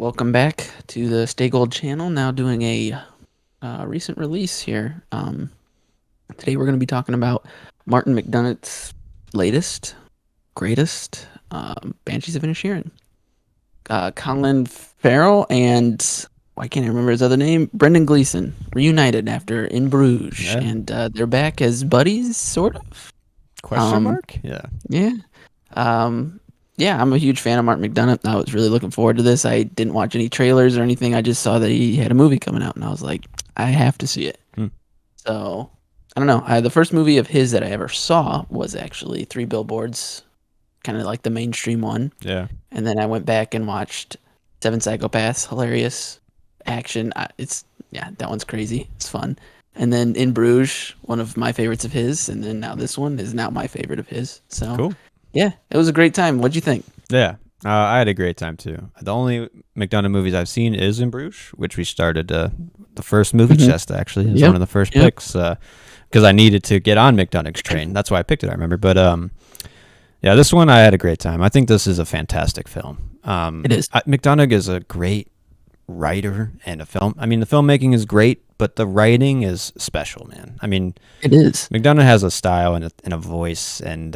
welcome back to the Stay Gold channel. Now doing a recent release here. Today we're going to be talking about Martin McDonagh's latest, greatest, Banshees of Inisherin. Colin Farrell and I can't remember his other name, Brendan Gleeson, reunited after In Bruges, Yeah. and they're back as buddies, sort of. Question mark? Yeah. Yeah. Yeah, I'm a huge fan of Martin McDonagh. I was really looking forward to this. I didn't watch any trailers or anything. I just saw that he had a movie coming out, and I was like, I have to see it. Hmm. So, I don't know. The first movie of his that I ever saw was actually Three Billboards, kind of like the mainstream one. Yeah. And then I went back and watched Seven Psychopaths, hilarious action. That one's crazy. It's fun. And then In Bruges, one of my favorites of his, and then now this one is now my favorite of his. So, Cool. yeah, it was a great time. What'd you think? Yeah. I had a great time too. The only McDonagh movies I've seen is In Bruges, which we started the first movie chest actually. It was one of the first picks because I needed to get on McDonagh's train. That's why I picked it, I remember. But yeah, this one I had a great time. I think this is a fantastic film. It is. McDonagh is a great writer and the filmmaking is great, but the writing is special, man. I mean, It is. McDonagh has a style and a voice, and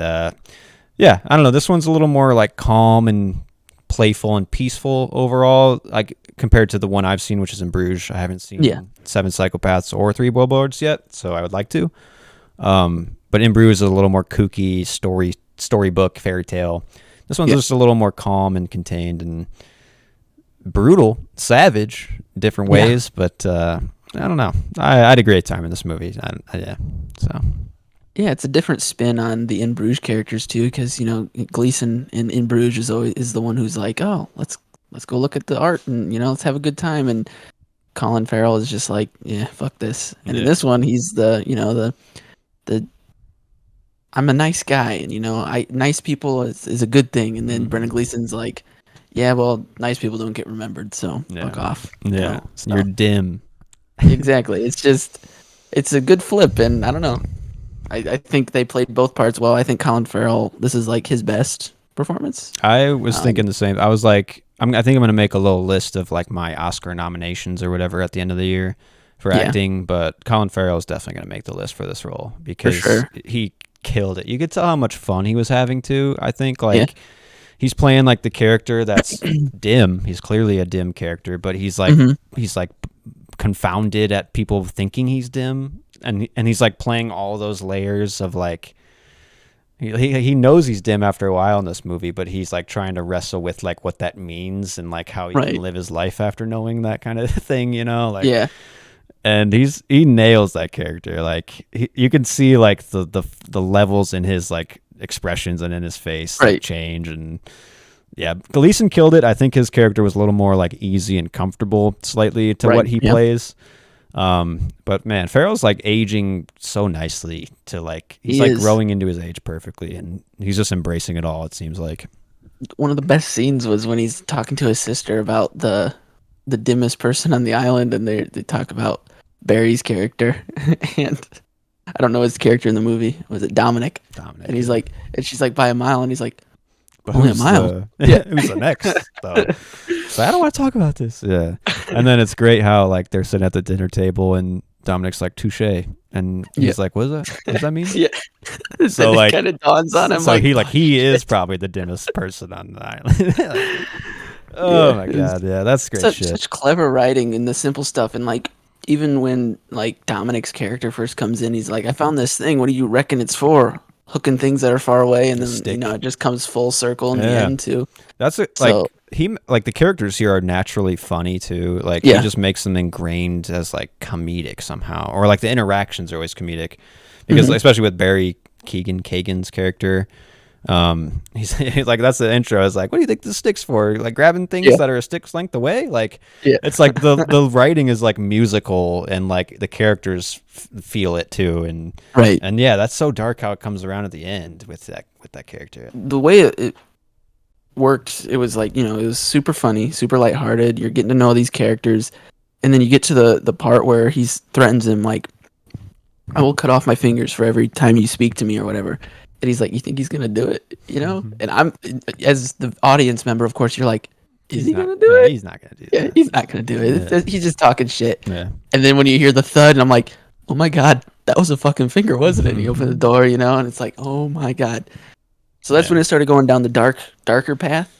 yeah, I don't know. This one's a little more like calm and playful and peaceful overall, like compared to the one I've seen, which is In Bruges. I haven't seen Seven Psychopaths or Three Billboards yet, so I would like to. But In Bruges is a little more kooky storybook fairy tale. This one's just a little more calm and contained and brutal, savage, different ways. But I don't know. I had a great time in this movie. Yeah, it's a different spin on the In Bruges characters too, because Gleason in Bruges is the one who's like, oh, let's go look at the art and let's have a good time, and Colin Farrell is just like, yeah, fuck this. And in this one, he's the I'm a nice guy, and nice people is a good thing. And then Brendan Gleeson's like, yeah, well, nice people don't get remembered, so fuck off. Yeah, you're dim. Exactly. It's a good flip, and I don't know. I think they played both parts well. I think Colin Farrell, this is like his best performance. I was thinking the same. I was like, I think I'm going to make a little list of like my Oscar nominations or whatever at the end of the year for acting, but Colin Farrell is definitely going to make the list for this role because he killed it. You could tell how much fun he was having too. I think he's playing like the character that's dim. He's clearly a dim character, but he's like confounded at people thinking he's dim. And he's like playing all those layers of like he knows he's dim after a while in this movie, but he's like trying to wrestle with like what that means and like how he can live his life after knowing that kind of thing, and he nails that character. Like you can see like the levels in his like expressions and in his face change, and Gleason killed it. I think his character was a little more like easy and comfortable slightly to what he plays. But man, Farrell's like aging so nicely to like he's like growing into his age perfectly, and he's just embracing it all, it seems like. One of the best scenes was when he's talking to his sister about the dimmest person on the island, and they talk about Barry's character and I don't know his character in the movie. Was it Dominic? And he's like, and she's like, by a mile, and he's like, but only a mile. Who's the next? So I don't want to talk about this. Yeah. And then it's great how like they're sitting at the dinner table and Dominic's like, touche. And he's like, what is that? What does that mean? So like, it kind of dawns on him. So he is probably the dimmest person on the island. Oh my God. Yeah. That's great shit. Such clever writing in the simple stuff. And like, even when like Dominic's character first comes in, he's like, I found this thing. What do you reckon it's for? Hooking things that are far away, and then it just comes full circle in the end too. That's it. Like the characters here are naturally funny too. Like he just makes them ingrained as like comedic somehow, or like the interactions are always comedic because especially with Barry Kagan's character, he's like, that's the intro. I was like, what do you think the stick's for? Like grabbing things that are a stick's length away. Like it's like the writing is like musical, and like the characters feel it too, and that's so dark how it comes around at the end with that character. The way it worked, it was like, it was super funny, super lighthearted. You're getting to know these characters, and then you get to the part where he threatens him like, I will cut off my fingers for every time you speak to me or whatever. And he's like, you think he's going to do it? And I'm, as the audience member, of course, you're like, is He's he not. gonna do Yeah, it? he's not gonna do Yeah, that. he's not gonna do it. Yeah. He's just talking shit. Yeah. And then when you hear the thud, and I'm like, oh my god, that was a fucking finger, wasn't it? And you open the door, and it's like, oh my god. So that's Yeah. when it started going down the darker path,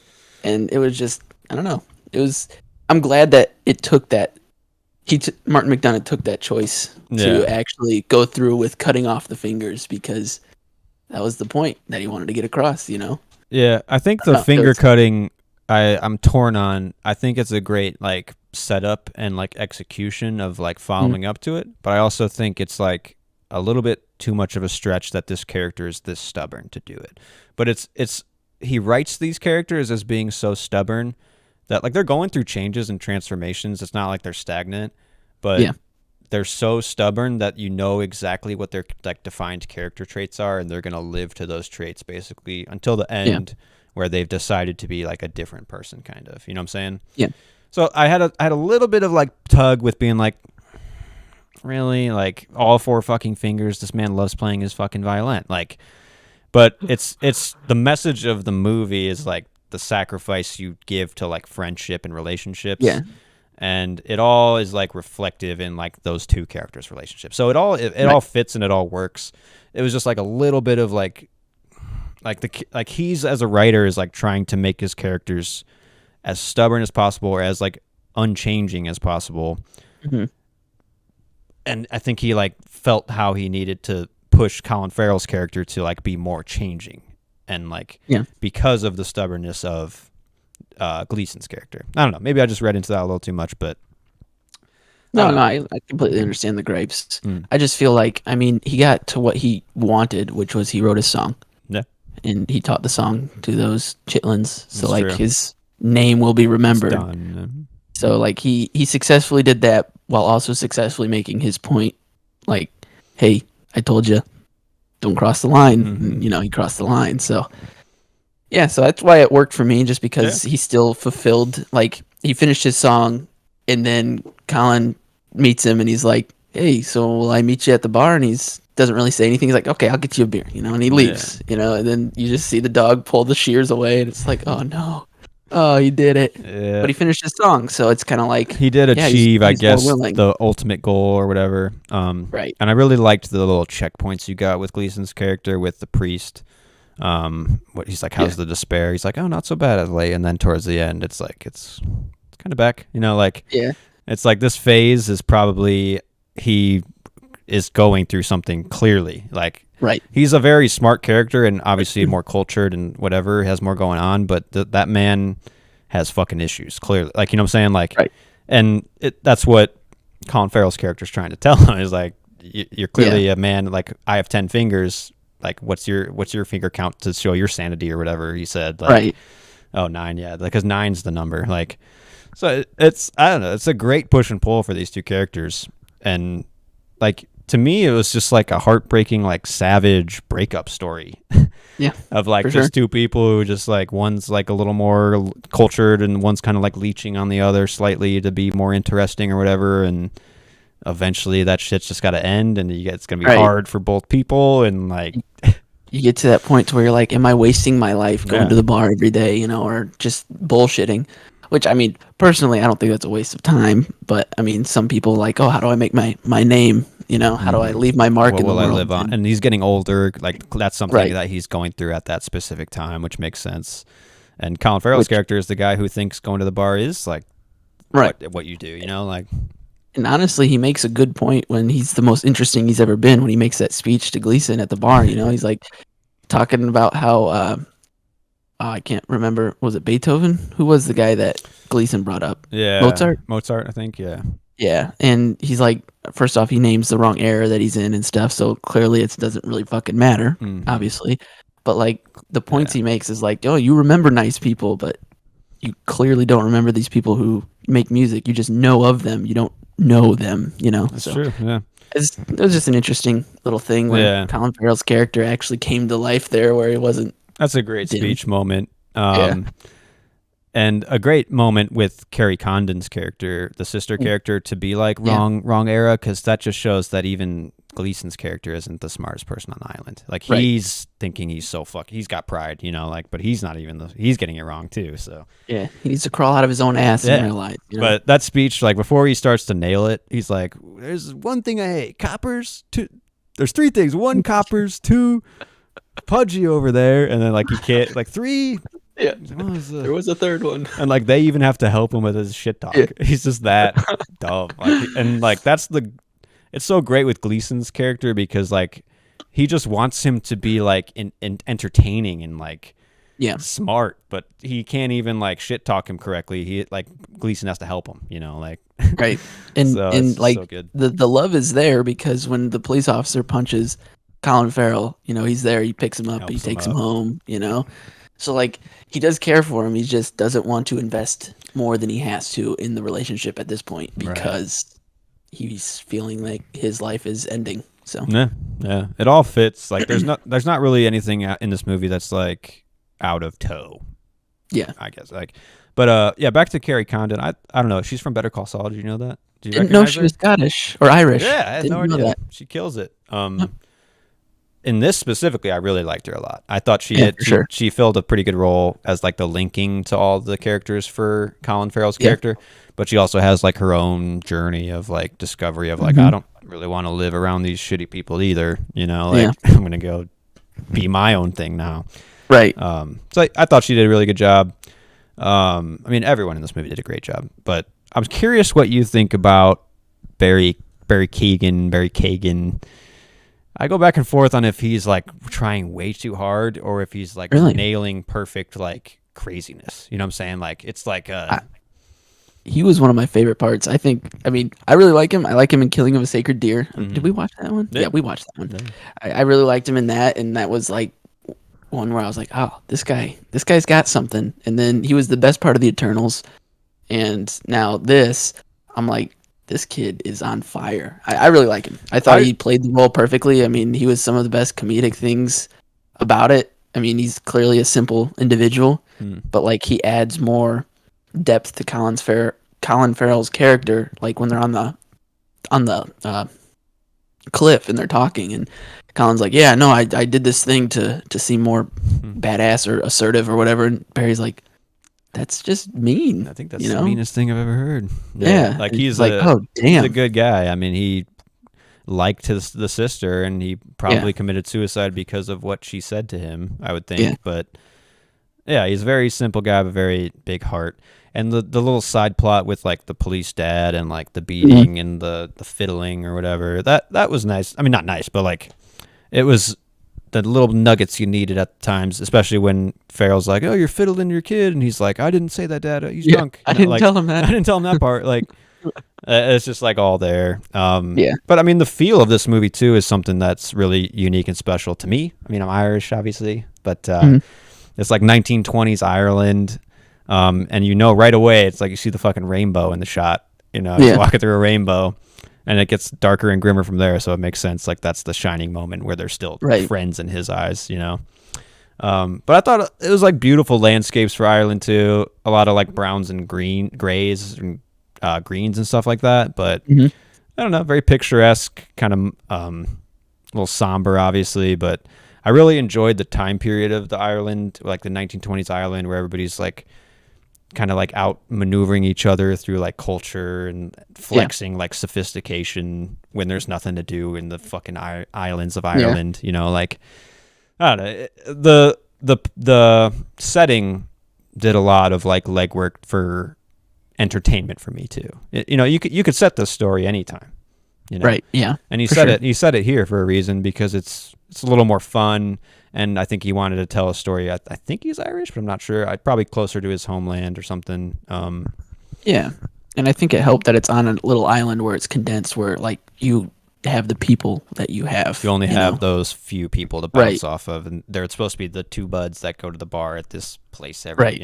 and it was just, I don't know. It was. I'm glad that it took that. Martin McDonagh took that choice to Yeah. actually go through with cutting off the fingers because that was the point that he wanted to get across. Yeah, I think I don't the know. It finger was. cutting I'm torn on. I think it's a great like setup and like execution of like Mm, following up to it, but I also think it's like a little bit too much of a stretch that this character is this stubborn to do it. But it's he writes these characters as being so stubborn that like they're going through changes and transformations. It's not like they're stagnant, but yeah. they're so stubborn that you know exactly what their like defined character traits are, and they're gonna live to those traits basically until the Yeah. end, where they've decided to be like a different person, kind of. You know what I'm saying? Yeah. So I had a little bit of like tug with being like, really, like all four fucking fingers. This man loves playing his fucking violin, like. But it's the message of the movie is like the sacrifice you give to like friendship and relationships, Yeah. and it all is like reflective in like those two characters' relationships. So it all Right. fits and it all works. It was just like a little bit of like he's as a writer is like trying to make his characters as stubborn as possible or as like unchanging as possible. Hmm. And I think he like felt how he needed to push Colin Farrell's character to like be more changing, and like Yeah. because of the stubbornness of Gleason's character. I don't know. Maybe I just read into that a little too much, but I No, don't no, know. I completely understand the gripes. Mm. I just feel like, I mean, he got to what he wanted, which was he wrote a song Yeah, and he taught the song to those chitlins. So that's like true. his name will be It's remembered. done. So like he successfully did that while also successfully making his point. Like, hey, I told you, don't cross the line. Mhm. And, he crossed the line. So yeah, so that's why it worked for me, just because he still fulfilled. Like he finished his song, and then Colin meets him, and he's like, "Hey, so will I meet you at the bar?" And he's doesn't really say anything. He's like, "Okay, I'll get you a beer," and he Yeah. leaves. And then you just see the dog pull the shears away, and it's like, "Oh no, oh he did it." Yeah. But he finished his song, so it's kind of like, He did yeah, he's, achieve, I he's more guess, willing, the ultimate goal or whatever. right? And I really liked the little checkpoints you got with Gleason's character with the priest. What he's like, how's Yeah, the despair? He's like, oh, not so bad, Adelaide. And then towards the end, it's like it's kind of back. Like yeah, it's like this phase is probably he is going through something clearly. Like right. he's a very smart character and obviously more cultured and whatever, has more going on, but that man has fucking issues clearly. Like, you know what I'm saying? Like, Right. and that's what Colin Farrell's character is trying to tell him is like, you're clearly a man. Like, I have 10 fingers. Like, what's your finger count to show your sanity or whatever he said? Like, Right. oh, 9. Yeah. Because nine's the number. Like, so it's, I don't know. It's a great push and pull for these two characters. And like, to me, it was just like a heartbreaking, like savage breakup story. Yeah, Of like for just sure. two people who just like one's like a little more cultured and one's kind of like leeching on the other slightly to be more interesting or whatever, and eventually that shit's just got to end, and it's gonna be Right. hard for both people, and like You get to that point to where you're like, am I wasting my life going Yeah. to the bar every day, or just bullshitting? Which, I mean, personally, I don't think that's a waste of time. But I mean, some people like, oh, how do I make my name? How do I leave my mark what in the will I world? live on? And he's getting older, like that's something Right. that he's going through at that specific time, which makes sense. And Colin Farrell's Which, character is the guy who thinks going to the bar is like right. what you do, like And honestly, he makes a good point when he's the most interesting he's ever been when he makes that speech to Gleason at the bar. He's like talking about how I can't remember. Was it Beethoven? Who was the guy that Gleason brought up? yeah, Mozart. I think, yeah. Yeah, and he's like, first off, he names the wrong era that he's in and stuff, so clearly it doesn't really fucking matter, Mhm. obviously. But like the points Yeah. he makes is like, oh, you remember nice people, but you clearly don't remember these people who make music. You just know of them. You don't know them. That's So true. Yeah. it was just an interesting little thing where Yeah. Colin Farrell's character actually came to life there, where he wasn't That's a great dim. speech moment. Yeah. And a great moment with Carrie Condon's character, the sister Mm. character, to be like Yeah. wrong era, because that just shows that even Gleason's character isn't the smartest person on the island. Like Right. he's thinking he's so he's got pride, like, but he's not even he's getting it wrong too. So Yeah. He needs to crawl out of his own ass and yeah. realize. But that speech, like before he starts to nail it, he's like, "There's one thing I hate: coppers. There's three things: one, coppers; two, pudgy over there, and then like he can't like three." Yeah. There was a third one. And like they even have to help him with his shit talk. Yeah. He's just that dumb. And like it's so great with Gleason's character because like he just wants him to be like in entertaining and like smart, but he can't even like shit talk him correctly. He like Gleason has to help him, like right. And so and like so good. the love is there because when the police officer punches Colin Farrell, he's there. He picks him up. Helps he takes him him home. So like he does care for him. He just doesn't want to invest more than he has to in the relationship at this point because he's feeling like his life is ending. So yeah, it all fits. Like there's not really anything in this movie that's like out of toe. Yeah, I guess like, but yeah, back to Carrie Condon. I don't know. She's from Better Call Saul. Did you know that? Did you didn't know recognize she her? was Scottish or Irish. Yeah, I had Didn't no know idea. that. She kills it. In this specifically, I really liked her a lot. I thought she filled a pretty good role as like the linking to all the characters for Colin Farrell's character, but she also has like her own journey of like discovery of like I don't really want to live around these shitty people either. I'm gonna go be my own thing now. Right. So I thought she did a really good job. I mean, everyone in this movie did a great job, but I was curious what you think about Barry Kagan. I go back and forth on if he's like trying way too hard or if he's like nailing perfect like craziness. You know what I'm saying? Like it's like he was one of my favorite parts. I really like him. I like him in Killing of a Sacred Deer. Did we watch that one? Yeah, we watched that one. Yeah. I really liked him in that, and that was like one where I was like, oh, this guy's got something. And then he was the best part of the Eternals, and now this, I'm like, this kid is on fire. I really like him. I thought he played the role perfectly. I mean, he was some of the best comedic things about it. I mean, he's clearly a simple individual, but like he adds more depth to Colin Farrell's character. Like when they're on the cliff and they're talking, and Colin's like, "Yeah, no, I did this thing to seem more badass or assertive or whatever," and Barry's like, that's just mean. I think that's the meanest thing I've ever heard. Yeah. Like he's like, oh, damn. He's a good guy. I mean, he liked the sister and he probably committed suicide because of what she said to him, I would think. Yeah. But yeah, he's a very simple guy, with a very big heart. And the little side plot with like the police dad and like the beating and the fiddling or whatever, that was nice. I mean, not nice, but like it was the little nuggets you needed at times, especially when Farrell's like, "Oh, you're fiddling your kid," and he's like, "I didn't say that, Dad. He's drunk." I didn't tell him that. I didn't tell him that part. Like, it's just like all there. Yeah. But I mean, the feel of this movie too is something that's really unique and special to me. I mean, I'm Irish, obviously, but it's like 1920s Ireland, and right away, it's like you see the fucking rainbow in the shot. He's walking through a rainbow. And it gets darker and grimmer from there, so it makes sense. Like that's the shining moment where they're still friends in his eyes, But I thought it was like beautiful landscapes for Ireland too. A lot of like browns and grays and greens and stuff like that. But I don't know, very picturesque, kind of a little somber, obviously. But I really enjoyed the time period of the Ireland, like the 1920s Ireland, where everybody's like kind of like out maneuvering each other through like culture and flexing like sophistication when there's nothing to do in the fucking islands of Ireland, like I don't know, the setting did a lot of like legwork for entertainment for me too. You could set this story anytime, right? Yeah, and he said it here for a reason because it's a little more fun. And I think he wanted to tell a story. I think he's Irish, but I'm not sure. Probably closer to his homeland or something. Yeah, and I think it helped that it's on a little island where it's condensed, where like you have the people that you have. You only have those few people to bounce off of, and they're supposed to be the two buds that go to the bar at this place every.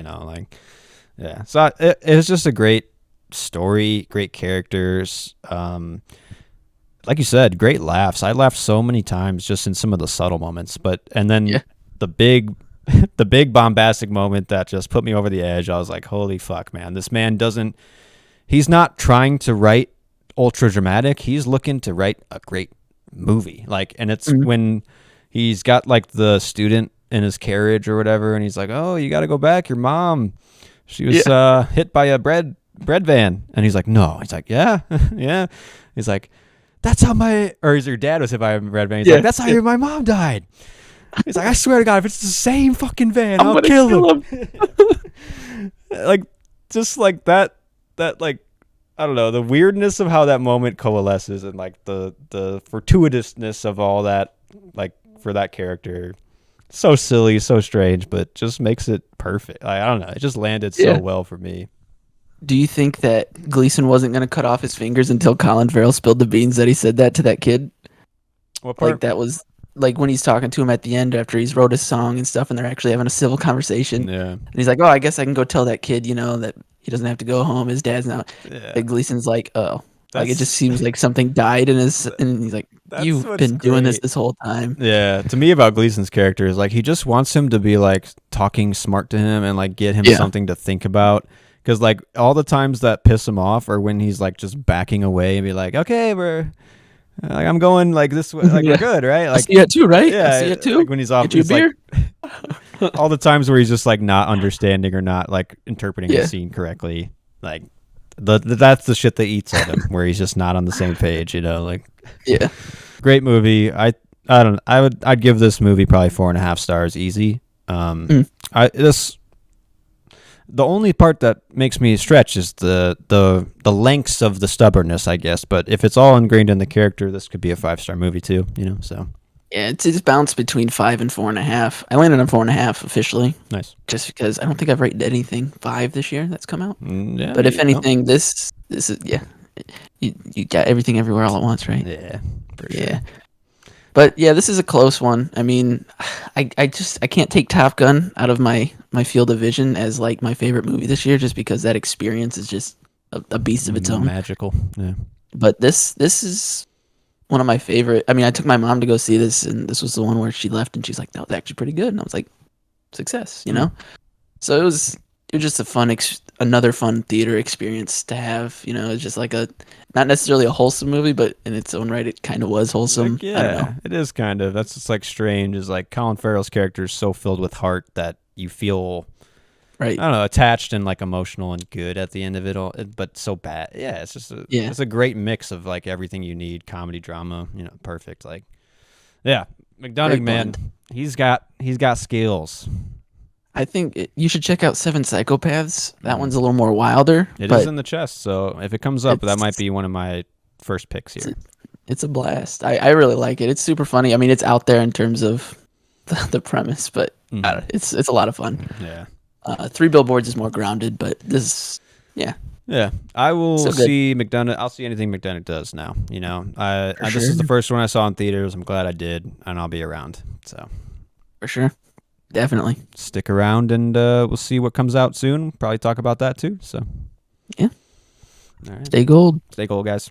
Yeah. So it was just a great story, great characters. Like you said, great laughs. I laughed so many times just in some of the subtle moments, and then the big bombastic moment that just put me over the edge. I was like, holy fuck, man. This man he's not trying to write ultra dramatic. He's looking to write a great movie. Like, and it's Mhm. when he's got like the student in his carriage or whatever, and he's like, "Oh, you got to go back. Your mom, she was Yeah. hit by a bread van," and he's like, "No." He's like, "Yeah, yeah." He's like, "That's how your dad was hit by a bread van." He's like, Yeah. "That's how Yeah. my mom died." He's like, "I swear to God, if it's the same fucking van, I'm I'll gonna kill kill him." him. Like, just like that like, I don't know, the weirdness of how that moment coalesces, and like the fortuitousness of all that, like, for that character. So silly, so strange, but just makes it perfect. Like, I don't know, it just landed so Yeah. well for me. Do you think that Gleason wasn't gonna cut off his fingers until Colin Farrell spilled the beans that he said that to that kid? What Like part? that was like when he's talking to him at the end after he's wrote his song and stuff, and they're actually having a civil conversation. Yeah, And he's like, "Oh, I guess I can go tell that kid, that he doesn't have to go home. His dad's not." yeah. And Gleason's like, "Oh, like it just That's seems like something died in his." And he's like, that's "You've what's been doing great. this whole time." Yeah, to me about Gleason's character is like he just wants him to be like talking smart to him and like get him Yeah, something to think about. Because like all the times that piss him off are when he's like just backing away and be like, "Okay, we're like I'm going like this way, like we're yeah. good, right?" I'll Like, see you at 2, right? I'll see you yeah, at 2. like when he's off, Get you a he's like beer. all the times where he's just like not understanding or not like interpreting the Yeah, scene correctly. Like that's the shit that eats at him, where he's just not on the same page. Like, yeah. great movie. I don't. I'd give this movie probably 4.5 stars easy. Mm. I this The only part that makes me stretch is the lengths of the stubbornness, I guess. But if it's all ingrained in the character, this could be a 5-star movie too. So Yeah, it's bounced between 5 and 4.5. I landed on 4.5 officially, nice. just because I don't think I've rated anything 5 this year that's come out. Yeah, But if anything, this is yeah. You got everything everywhere all at once, right? yeah, for sure. Yeah. But yeah, this is a close one. I mean, I can't take Top Gun out of my field of vision as like my favorite movie this year, just because that experience is just a beast of its own. Magical. Yeah. But this is one of my favorite. I mean, I took my mom to go see this, and this was the one where she left and she's like, "No, it's actually pretty good," and I was like, "Success." So it was just a another fun theater experience to have. It's just like a not necessarily a wholesome movie, but in its own right, it kind of was wholesome. Like, I don't know. yeah, it is kind of. That's just like strange. Is like Colin Farrell's character is so filled with heart that you feel, Right. I don't know, attached and like emotional and good at the end of it all, but so bad. Yeah, it's just Yeah. it's a great mix of like everything you need, comedy, drama, perfect. Like, yeah, McDonagh, Great man, blend. he's got skills. I think you should check out Seven Psychopaths. That Mm. one's a little more wilder, It is but in the chest, so if it comes up, that might it's be one of my first picks it's here. it's a blast. I really like it. It's super funny. I mean, it's out there in terms of the premise, but I Mhm. don't know, it's a lot of fun. Yeah. Three Billboards is more grounded, but this, yeah, Yeah, I will so good see McDonagh. I'll see anything McDonagh does now. for This is sure, the first one I saw in theaters. I'm glad I did, and I'll be around. So for sure, definitely. stick around, and we'll see what comes out soon. Probably talk about that too. So, Yeah, all right, stay gold. stay cool, guys.